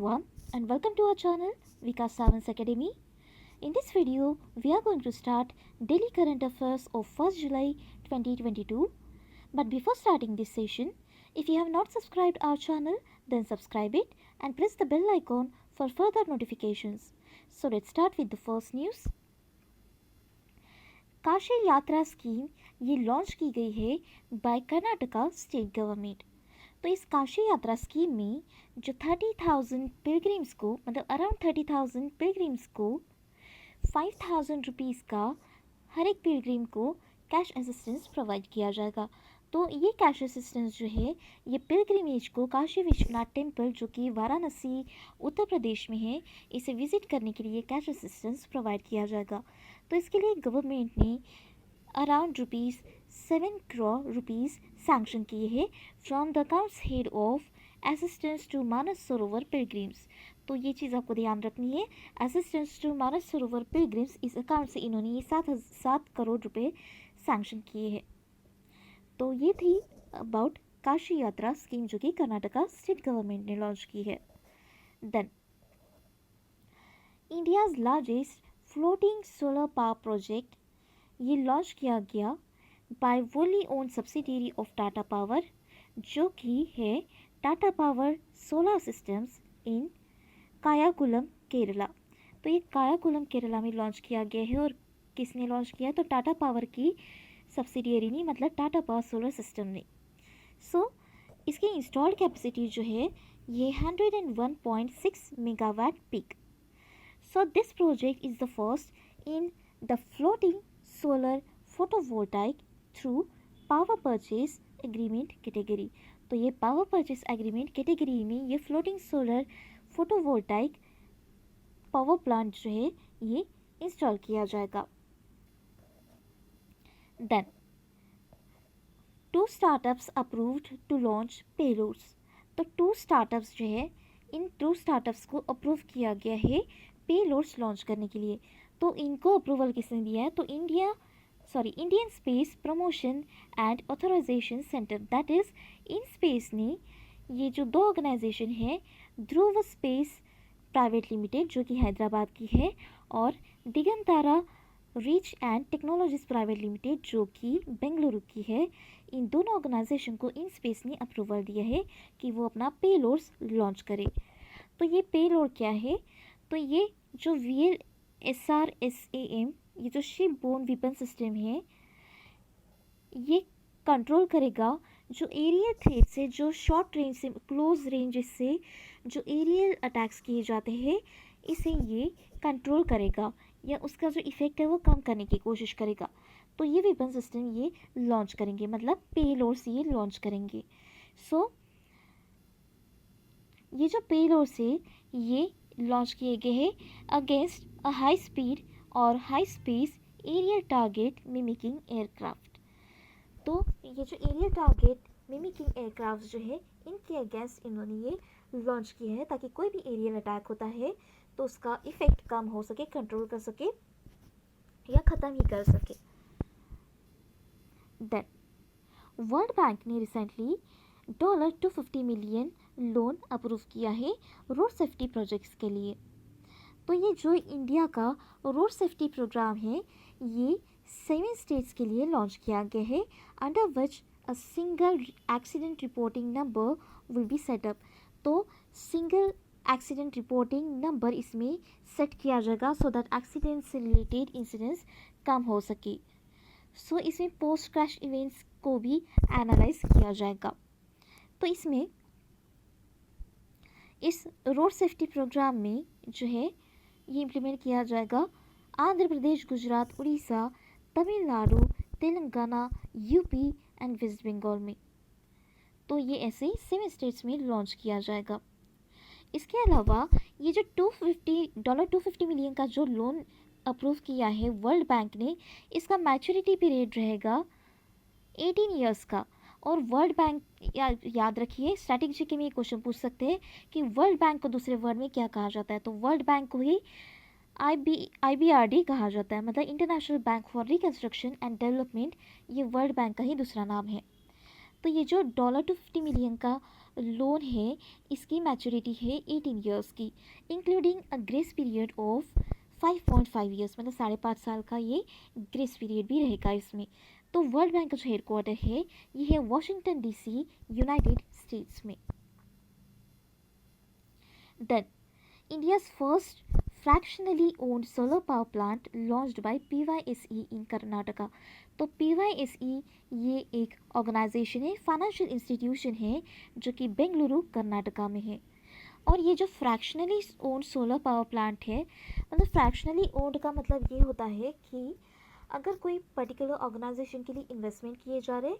everyone and welcome to our channel Vikas Savans Academy. In this video, we are going to start daily current affairs of 1st July 2022. But before starting this session, if you have not subscribed our channel, then subscribe it and press the bell icon for further notifications. So let's start with the first news. Kashi यात्रा scheme ये launch की गई है bye Karnataka state government. तो इस काशी यात्रा scheme में जो 30,000 पिलग्रिम्स को मतलब अराउंड 30,000 पिलग्रिम्स को 5,000 रुपीज़ का हर एक पिलग्रिम को कैश असिस्टेंस प्रोवाइड किया जाएगा। तो ये कैश असिस्टेंस जो है ये पिलग्रिमेज को काशी विश्वनाथ टेम्पल जो कि वाराणसी उत्तर प्रदेश में है इसे विज़िट करने के लिए कैश असिस्टेंस प्रोवाइड किया जाएगा। तो इसके लिए गवर्नमेंट ने अराउंड ₹7 करोड़ सैंक्शन किए हैं from the accounts head of assistance to Manas Sarovar pilgrims. तो ये चीज़ आपको ध्यान रखनी है, assistance to Manas Sarovar pilgrims इस अकाउंट से इन्होंने ये 7 करोड़ रुपए सैंक्शन किए हैं। तो ये थी अबाउट काशी यात्रा स्कीम जो कि कर्नाटका स्टेट गवर्नमेंट ने लॉन्च की है। Then India's largest floating solar power project ये लॉन्च किया गया by wholly owned subsidiary of Tata power जो कि है Tata power solar systems in Kayamkulam Kerala. तो ये कायाकुलम केरला में लॉन्च किया गया है और किसने लॉन्च किया तो टाटा पावर की सब्सिडियरी ने मतलब टाटा पावर सोलर सिस्टम ने। सो इसकी इंस्टॉल्ड कैपेसिटी जो है ये 101.6 megawatt peak. So this project is the first in the floating solar photovoltaic through power purchase agreement category। तो ये power purchase agreement category में ये floating solar photovoltaic power plant जो है ये इंस्टॉल किया जाएगा। Then two startups approved to launch payloads। तो 2 startups जो है इन 2 startups को अप्रूव किया गया है पेलोड्स लॉन्च करने के लिए। तो इनको अप्रूवल किसने दिया है तो Indian space promotion and authorization centre that is in space ने ये जो 2 ऑर्गेनाइजेशन है ध्रुव स्पेस प्राइवेट लिमिटेड जो कि हैदराबाद की है और Digantara rich and technologies private limited जो कि बेंगलुरु की है, इन दोनों ऑर्गेनाइजेशन को इन स्पेस ने अप्रूवल दिया है कि वो अपना पेलोड्स लॉन्च करे। तो ये पेलोड क्या है तो ये जो VLSRSAM ये जो शिप बोर्न वेपन सिस्टम है ये कंट्रोल करेगा जो एरियल थ्रेट से जो शॉर्ट रेंज से क्लोज रेंज से जो एरियल अटैक्स किए जाते हैं इसे ये कंट्रोल करेगा या उसका जो इफ़ेक्ट है वो कम करने की कोशिश करेगा। तो ये वेपन सिस्टम ये लॉन्च करेंगे मतलब पेलोड्स ये लॉन्च करेंगे। सो ये जो पेलोड्स है ये लॉन्च किए गए हैं अगेंस्ट अ हाई स्पीड और high space aerial target mimicking aircraft. तो ये जो एरियल टारगेट मिमिकिंग एयरक्राफ्ट जो है इनके अगेंस्ट इन्होंने ये लॉन्च किया है ताकि कोई भी एरियल अटैक होता है तो उसका इफेक्ट कम हो सके, कंट्रोल कर सके या ख़त्म ही कर सके। देन वर्ल्ड बैंक ने रिसेंटली $250 मिलियन लोन अप्रूव किया है रोड सेफ्टी प्रोजेक्ट्स के लिए। तो ये जो इंडिया का रोड सेफ्टी प्रोग्राम है ये 7 स्टेट्स के लिए लॉन्च किया गया है under which a single accident reporting number will be set up. तो सिंगल एक्सीडेंट रिपोर्टिंग नंबर इसमें सेट किया जाएगा सो दैट एक्सीडेंट से रिलेटेड इंसिडेंट्स कम हो सके। सो इसमें पोस्ट क्रैश इवेंट्स को भी एनालाइज किया जाएगा। तो इसमें इस रोड सेफ्टी प्रोग्राम में जो है ये इम्प्लीमेंट किया जाएगा Andhra Pradesh, Gujarat, Orissa, Tamil Nadu, Telangana, UP and west Bengal में। तो ये ऐसे 7 स्टेट्स में लॉन्च किया जाएगा। इसके अलावा ये जो $250 मिलियन का जो लोन अप्रूव किया है वर्ल्ड बैंक ने इसका मैच्योरिटी पीरियड रहेगा 18 ईयर्स का। और वर्ल्ड बैंक याद रखिए स्ट्रैटेजी के में ये क्वेश्चन पूछ सकते हैं कि वर्ल्ड बैंक को दूसरे वर्ड में क्या कहा जाता है तो वर्ल्ड बैंक को ही IBRD कहा जाता है मतलब international bank for reconstruction and development, ये वर्ल्ड बैंक का ही दूसरा नाम है। तो ये जो $250 मिलियन का लोन है इसकी मैच्योरिटी है 18 ईयर्स की, including a grace period of 5.5 years, मतलब 5.5 साल का ये ग्रेस पीरियड भी रहेगा इसमें। तो वर्ल्ड बैंक का जो हेडक्वार्टर है ये है वॉशिंगटन डीसी, यूनाइटेड स्टेट्स में। Then India's first fractionally owned solar power plant launched by PYSE in Karnataka। तो PYSE ये एक ऑर्गेनाइजेशन है, फाइनेंशियल इंस्टीट्यूशन है जो कि बेंगलुरु कर्नाटका में है। और ये जो फ्रैक्शनली ओन्ड सोलर पावर प्लांट है, मतलब फ्रैक्शनली ओन्ड का मतलब ये होता है कि अगर कोई पर्टिकुलर ऑर्गेनाइजेशन के लिए इन्वेस्टमेंट किए जा रहे,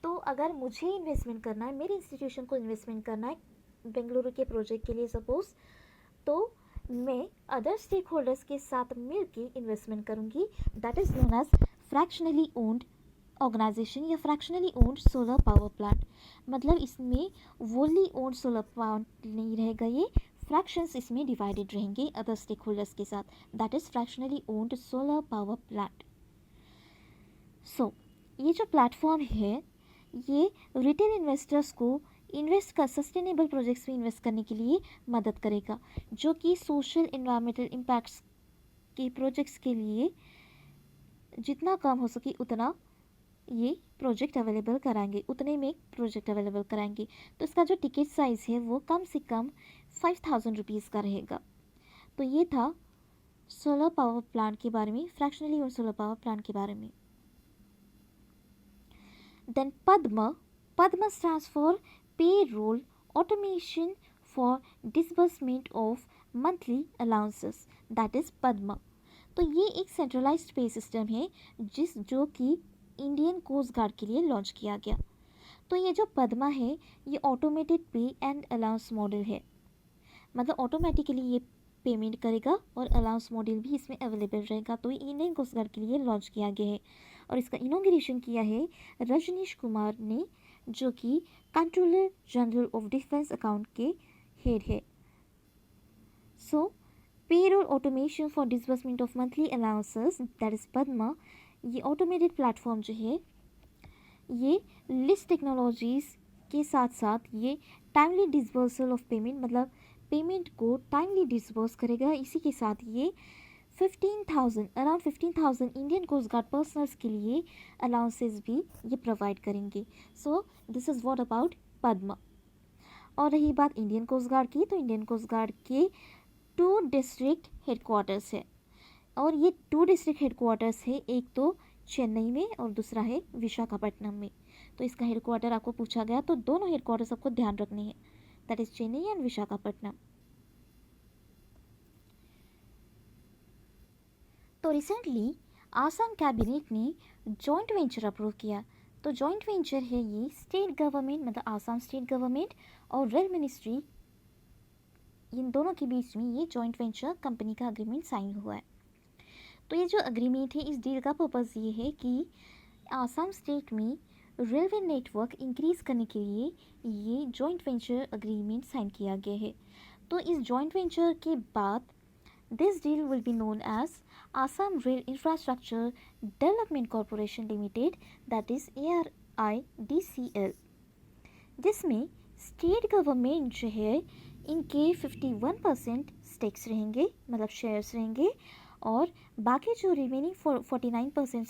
तो अगर मुझे इन्वेस्टमेंट करना है, मेरे इंस्टीट्यूशन को इन्वेस्टमेंट करना है बेंगलुरु के प्रोजेक्ट के लिए सपोज, तो मैं अदर स्टेक होल्डर्स के साथ मिलकर इन्वेस्टमेंट करूंगी, that is known as fractionally owned organisation या fractionally owned solar power plant. मतलब इसमें वोली ओन्ड सोलर प्लांट नहीं रहेगा, ये फ्रैक्शंस इसमें डिवाइडेड रहेंगे अदर स्टेक होल्डर्स के साथ, that is fractionally owned solar power plant. So ये जो प्लेटफॉर्म है ये रिटेल इन्वेस्टर्स को इन्वेस्ट कर सस्टेनेबल प्रोजेक्ट्स में इन्वेस्ट करने के लिए मदद करेगा, जो कि सोशल इन्वायरमेंटल इम्पैक्ट्स के प्रोजेक्ट्स के लिए जितना कम हो सके उतना ये प्रोजेक्ट अवेलेबल कराएंगे, उतने में प्रोजेक्ट अवेलेबल कराएंगे। तो इसका जो टिकट साइज़ है वो कम से कम 5000 रुपीज़ का रहेगा। तो ये था सोलर पावर प्लांट के बारे में, फ्रैक्शनली और सोलर पावर प्लांट के बारे में। Then Padma stands for payroll automation for disbursement of monthly allowances, that is Padma. तो ये एक सेंट्रलाइज्ड पे सिस्टम है जो कि इंडियन कोस्ट गार्ड के लिए लॉन्च किया गया। तो ये जो पद्मा है ये ऑटोमेटेड पे एंड अलाउंस मॉडल है, मतलब ऑटोमेटिकली ये पेमेंट करेगा और अलाउंस मॉडल भी इसमें अवेलेबल रहेगा। तो ये इंडियन कोस्ट गार्ड के लिए लॉन्च किया गया है और इसका इनॉग्रेशन किया है रजनीश कुमार ने, जो कि controller general of defence account के हेड है। So payroll automation for disbursement of monthly allowances, that is Padma. ये ऑटोमेटेड प्लेटफॉर्म जो है ये लिस्ट टेक्नोलॉजीज़ के साथ साथ ये टाइमली डिसबर्सल ऑफ पेमेंट, मतलब पेमेंट को टाइमली डिसबर्स करेगा। इसी के साथ ये 15,000 around 15,000 Indian coast guard personnels के लिए अलाउंसेस भी ये प्रोवाइड करेंगे। So this is what about Padma. और रही बात इंडियन कोस्ट गार्ड की, तो इंडियन कोस्ट गार्ड के 2 डिस्ट्रिक्ट हेडक्वार्टर्स है और ये 2 डिस्ट्रिक्ट हेडक्वार्टर्स है, एक तो चेन्नई में और दूसरा है विशाखापट्टनम में। तो इसका हेडक्वार्टर आपको पूछा गया तो दोनों हेडक्वार्टर्स आपको ध्यान रखने हैं, that is Chennai and Visakhapatnam. तो रिसेंटली आसाम कैबिनेट ने जॉइंट वेंचर अप्रूव किया। तो जॉइंट वेंचर है ये स्टेट गवर्नमेंट, मतलब आसाम स्टेट गवर्नमेंट और रेल मिनिस्ट्री, इन दोनों के बीच में ये जॉइंट वेंचर कंपनी का अग्रीमेंट साइन हुआ है। तो ये जो अग्रीमेंट है, इस डील का पर्पज़ ये है कि आसाम स्टेट में रेलवे नेटवर्क इंक्रीज करने के लिए ये जॉइंट वेंचर अग्रीमेंट साइन किया गया है। तो इस जॉइंट वेंचर के बाद this deal will be known as Assam rail infrastructure development corporation limited, that is ARIDCL, जिसमें स्टेट गवर्नमेंट जो है इनके 51% स्टेक्स रहेंगे, मतलब शेयर्स रहेंगे, और बाकी जो रिमेनिंग 49%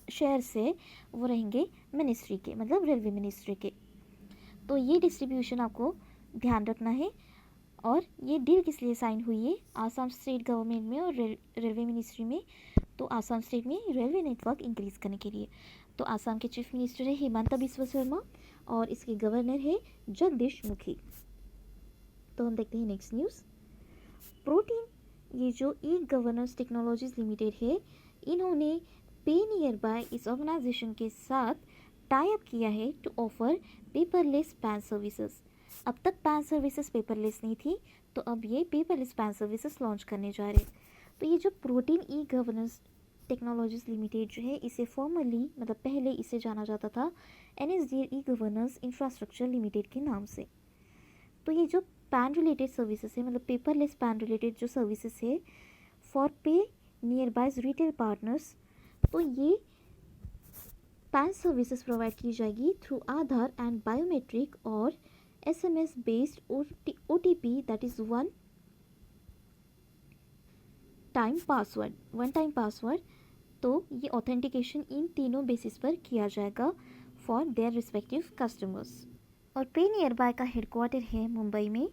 शेयर से वो रहेंगे मिनिस्ट्री के, मतलब रेलवे मिनिस्ट्री के। तो ये डिस्ट्रीब्यूशन आपको ध्यान रखना है। और ये डील किस लिए साइन हुई है, आसाम स्टेट गवर्नमेंट में और रेलवे मिनिस्ट्री में। तो आसाम स्टेट में रेलवे नेटवर्क इंक्रीज करने के लिए। तो आसाम के चीफ मिनिस्टर है हिमंता बिस्वा शर्मा और इसके गवर्नर है जगदीश मुखी। तो हम देखते हैं नेक्स्ट न्यूज़। प्रोटीन, ये जो ई गवर्नेंस टेक्नोलॉजीज लिमिटेड है, इन्होंने पे नियर बाय इस ऑर्गेनाइजेशन के साथ टाई अप किया है to offer paperless PAN services. अब तक पैन सर्विसेज पेपरलेस नहीं थी, तो अब ये पेपरलेस पैन सर्विसेज लॉन्च करने जा रहे। तो ये जो protein e governance technologies limited जो है, इसे फॉर्मली, मतलब पहले इसे जाना जाता था NSDL e governance infrastructure limited के नाम से। तो ये जो पैन रिलेटेड सर्विसेज है, मतलब पेपरलेस पैन रिलेटेड जो सर्विसेज है फॉर पे नियर बाय रिटेल पार्टनर्स, तो ये पैन सर्विसेज प्रोवाइड की जाएगी थ्रू आधार एंड बायोमेट्रिक और SMS based OTP, that is one time password. तो ये ऑथेंटिकेशन इन तीनों बेसिस पर किया जाएगा फॉर देयर रिस्पेक्टिव कस्टमर्स। और पे नियर बाय का हेडक्वार्टर है मुंबई में,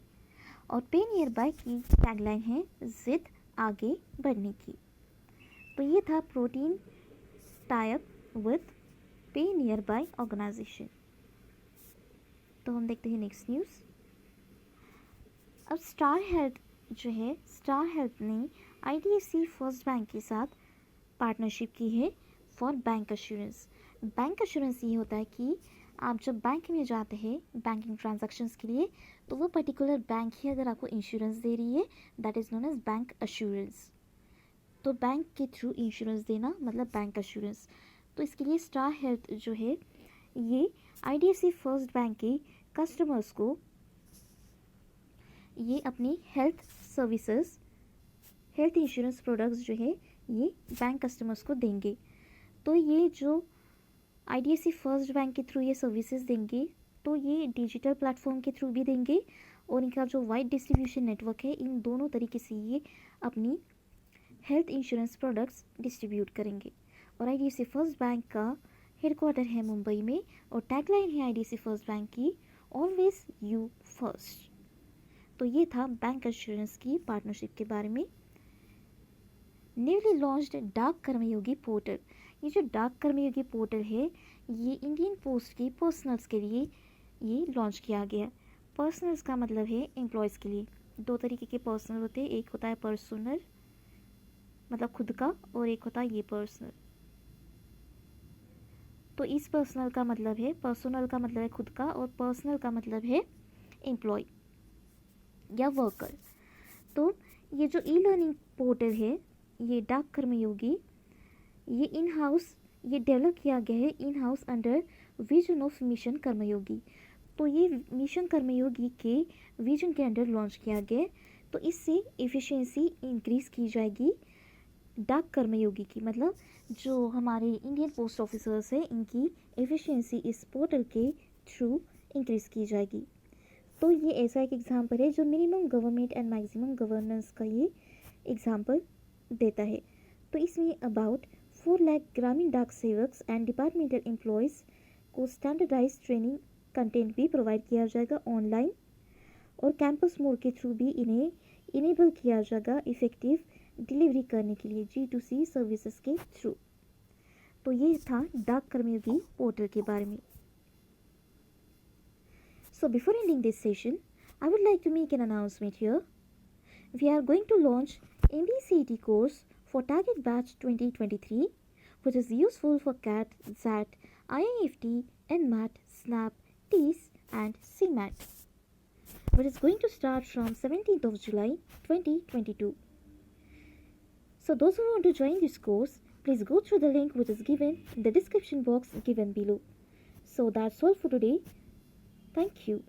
और पे नियर बाय की टैगलाइन है जिद आगे बढ़ने की। तो ये था प्रोटीन टाइप विद पे नियर बाय ऑर्गेनाइजेशन। तो हम देखते हैं नेक्स्ट न्यूज़। अब स्टार हेल्थ जो है, स्टार हेल्थ ने IDFC फर्स्ट बैंक के साथ पार्टनरशिप की है for bank assurance. Bank assurance ये होता है कि आप जब बैंक में जाते हैं बैंकिंग ट्रांजैक्शंस के लिए, तो वो पर्टिकुलर बैंक ही अगर आपको इंश्योरेंस दे रही है, that is known as bank assurance. तो बैंक के थ्रू इंश्योरेंस देना मतलब बैंक अश्योरेंस। तो इसके लिए स्टार हेल्थ जो है ये IDFC फर्स्ट बैंक के कस्टमर्स को ये अपनी health services, health insurance products जो है ये बैंक कस्टमर्स को देंगे। तो ये जो IDFC फर्स्ट बैंक के थ्रू ये सर्विसेज देंगे, तो ये डिजिटल प्लेटफॉर्म के थ्रू भी देंगे, और इनका जो वाइड डिस्ट्रीब्यूशन नेटवर्क है, इन दोनों तरीके से ये अपनी हेल्थ इंश्योरेंस प्रोडक्ट्स डिस्ट्रीब्यूट करेंगे। और IDFC फर्स्ट बैंक का हेडक्वार्टर है मुंबई में, और टैगलाइन है IDFC फर्स्ट बैंक की ऑलवेज यू फर्स्ट। तो ये था बैंक इंश्योरेंस की पार्टनरशिप के बारे में। न्यूली लॉन्च्ड डाक कर्मयोगी पोर्टल। ये जो डाक कर्मयोगी पोर्टल है ये इंडियन पोस्ट की पर्सनल्स के लिए ये लॉन्च किया गया। पर्सनल्स का मतलब है एम्प्लॉयज़ के लिए। दो तरीके के पर्सनल होते हैं, एक होता है पर्सनल मतलब खुद का, और एक होता है ये पर्सनल। तो इस पर्सनल का मतलब है, पर्सनल का मतलब है खुद का, और पर्सनल का मतलब है एम्प्लॉय या वर्कर। तो ये जो ई लर्निंग पोर्टल है ये डाक कर्मयोगी, ये इन हाउस ये डेवलप किया गया है in house under vision of mission Karmayogi. तो ये मिशन कर्मयोगी के विजन के अंडर लॉन्च किया गया है। तो इससे एफिशिएंसी इंक्रीज़ की जाएगी डाक कर्मयोगी की, मतलब जो हमारे इंडियन पोस्ट ऑफिसर्स हैं इनकी एफिशिएंसी इस पोर्टल के थ्रू इंक्रीज़ की जाएगी। तो ये ऐसा एक एग्जाम्पल है जो minimum government and maximum governance का ये एग्जाम्पल देता है। तो इसमें अबाउट 4 लाख ग्रामीण डाक सेवक्स एंड डिपार्टमेंटल एम्प्लॉयज़ को स्टैंडर्डाइज ट्रेनिंग कंटेंट भी प्रोवाइड किया जाएगा ऑनलाइन, और कैंपस मोड के थ्रू भी इन्हें इनेबल किया जाएगा इफ़ेक्टिव डिलीवरी करने के लिए G2C सर्विसेज के थ्रू। तो ये था डाक कर्मयोगी पोर्टल के बारे में। So before ending this session, I would like to make an announcement here. We are going to launch MBCET course for Target Batch 2023, which is useful for CAT, XAT, IIFT, NMAT, SNAP, TEAS and CMAT. Which is going to start from 17th of July 2022. So those who want to join this course, please go through the link which is given in the description box given below. So that's all for today. Thank you.